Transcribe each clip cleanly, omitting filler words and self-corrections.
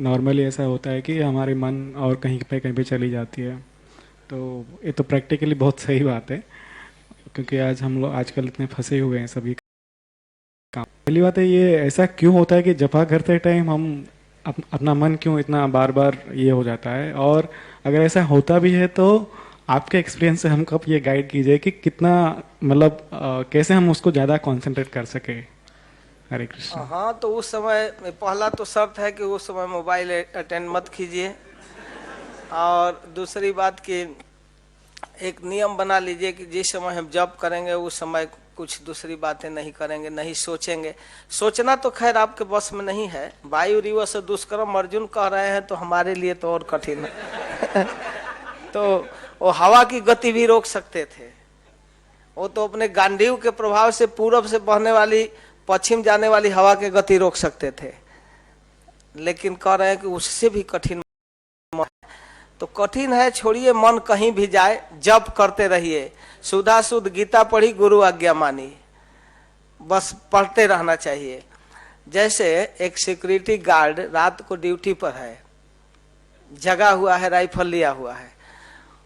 Normally ऐसा होता है कि हमारे मन और कहीं पे चली जाती है। तो ये तो प्रैक्टिकली बहुत सही बात है, क्योंकि आज हम लोग आजकल इतने फंसे हुए हैं सभी काम। पहली बात है, ये ऐसा क्यों होता है कि जपा करते टाइम हम अपना मन क्यों इतना बार बार ये हो जाता है? और अगर ऐसा होता भी है तो आपके एक्सपीरियंस से हमको ये गाइड कीजिए कि कितना, मतलब कैसे हम उसको ज़्यादा कंसंट्रेट कर सके। हरे कृष्ण। हाँ, तो उस समय पहला तो शर्त है कि उस समय मोबाइल अटेंड मत कीजिए। और दूसरी बात कि एक नियम बना लीजिए कि जिस समय हम जप करेंगे उस समय कुछ दूसरी बातें नहीं करेंगे, नहीं सोचेंगे। सोचना तो खैर आपके बस में नहीं है। वायु रिव से दुष्कर्म अर्जुन कह रहे हैं तो हमारे लिए तो और कठिन है। तो वो हवा की गति भी रोक सकते थे। वो तो अपने गांडीव के प्रभाव से पूरब से बहने वाली पश्चिम जाने वाली हवा की गति रोक सकते थे, लेकिन कह रहे हैं कि उससे भी कठिन। तो कठिन है, छोड़िए, मन कहीं भी जाए, जप करते रहिए। सुधा शुद्ध गीता पढ़ी, गुरु आज्ञा मानी, बस पढ़ते रहना चाहिए। जैसे एक सिक्योरिटी गार्ड रात को ड्यूटी पर है, जगा हुआ है, राइफल लिया हुआ है,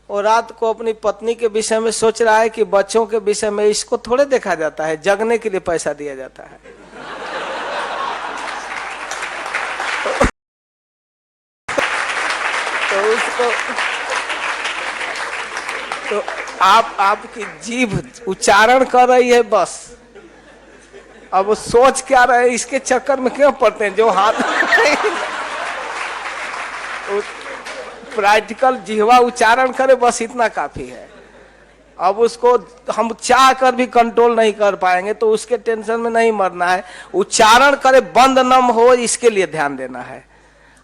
और रात को अपनी पत्नी के विषय में सोच रहा है कि बच्चों के विषय में इसको थोड़े देखा जाता है, जगने के लिए पैसा दिया जाता है। तो उसको तो आपकी जीभ उच्चारण कर रही है बस। अब वो सोच क्या रहे, इसके चक्कर में क्यों पड़ते हैं जो हाथ प्रैक्टिकल जिह्वा उच्चारण करे, बस इतना काफी है। अब उसको हम चाह कर भी कंट्रोल नहीं कर पाएंगे, तो उसके टेंशन में नहीं मरना है। उच्चारण करे, बंद न हो, इसके लिए ध्यान देना है।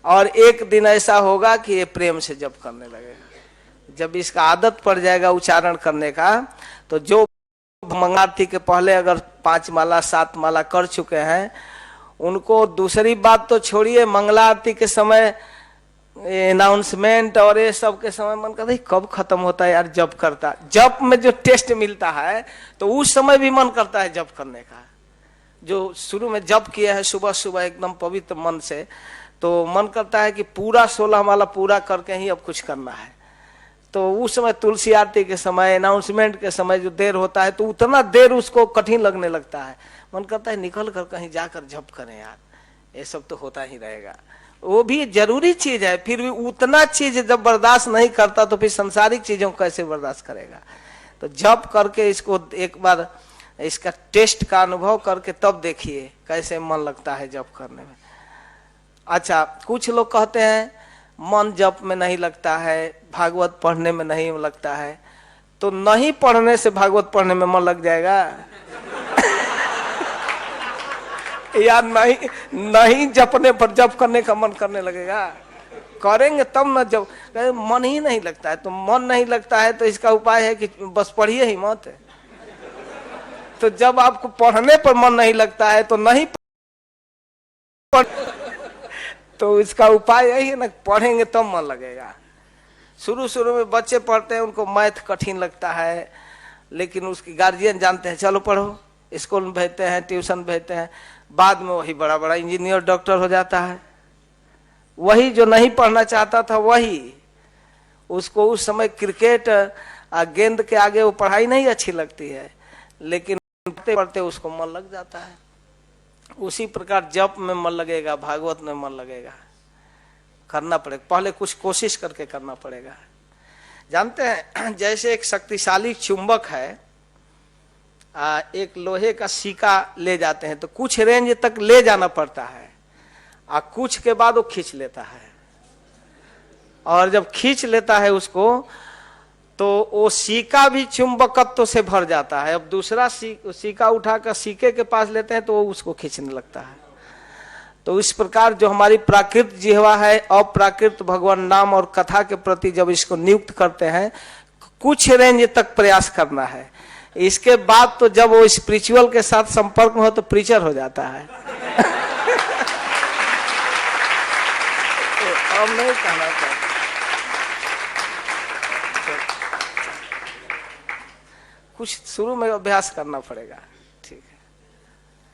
और एक दिन ऐसा होगा कि ये प्रेम से जप करने लगेगा। जब इसका आदत पड़ जाएगा उच्चारण करने का, तो जो मंगलारती के पहले अगर 5 माला 7 माला कर चुके हैं, उनको दूसरी बात तो छोड़िए, मंगलारती के समय अनाउंसमेंट और ये सब के समय मन करता है कब खत्म होता है यार जप करता। जप में जो टेस्ट मिलता है तो उस समय भी मन करता है जप करने का। जो शुरू में जप किया है सुबह सुबह एकदम पवित्र मन से, तो मन करता है कि पूरा 16 माला पूरा करके ही अब कुछ करना है। तो उस समय तुलसी आरती के समय, अनाउंसमेंट के समय जो देर होता है, तो उतना देर उसको कठिन लगने लगता है। मन करता है निकल कर कहीं जाकर जप करें यार, ये सब तो होता ही रहेगा। वो भी जरूरी चीज है, फिर भी उतना चीज जब बर्दाश्त नहीं करता तो फिर संसारिक चीजों को कैसे बर्दाश्त करेगा। तो जप करके इसको एक बार इसका टेस्ट का अनुभव करके तब देखिए कैसे मन लगता है जप करने में। अच्छा, कुछ लोग कहते हैं मन जप में नहीं लगता है, भागवत पढ़ने में नहीं लगता है। तो नहीं पढ़ने से भागवत पढ़ने में मन लग जाएगा? या नहीं जपने पर जप करने का मन करने लगेगा? करेंगे तब न। जब मन ही नहीं लगता है, तो मन नहीं लगता है तो इसका उपाय है कि बस पढ़िए ही मत। तो जब आपको पढ़ने पर मन नहीं लगता है तो नहीं पढ़, तो इसका उपाय यही है ना, पढ़ेंगे तब मन लगेगा। शुरू शुरू में बच्चे पढ़ते हैं, उनको मैथ कठिन लगता है, लेकिन उसकी गार्जियन जानते हैं चलो पढ़ो, स्कूल में भेजते हैं, ट्यूशन भेजते हैं। बाद में वही बड़ा बड़ा इंजीनियर डॉक्टर हो जाता है। वही जो नहीं पढ़ना चाहता था, वही उसको उस समय क्रिकेट गेंद के आगे वो पढ़ाई नहीं अच्छी लगती है, लेकिन पढ़ते पढ़ते उसको मन लग जाता है। उसी प्रकार जप में मन लगेगा, भागवत में मन लगेगा। करना पड़ेगा, पहले कुछ कोशिश करके करना पड़ेगा। जानते हैं, जैसे एक शक्तिशाली चुंबक है, एक लोहे का सिक्का ले जाते हैं तो कुछ रेंज तक ले जाना पड़ता है, और कुछ के बाद वो खींच लेता है। और जब खींच लेता है उसको, तो वो सिक्का भी चुंबकत्व से भर जाता है। अब दूसरा सिक्का उठाकर सिक्के के पास लेते हैं तो वो उसको खींचने लगता है। तो इस प्रकार जो हमारी प्राकृत जिह्वा है, अप्राकृत भगवान नाम और कथा के प्रति जब इसको नियुक्त करते हैं, कुछ रेंज तक प्रयास करना है। इसके बाद तो जब वो स्पिरिचुअल के साथ संपर्क में हो तो प्रीचर हो जाता है। तो अब नहीं कहना चाहिए। कुछ शुरू में अभ्यास करना पड़ेगा।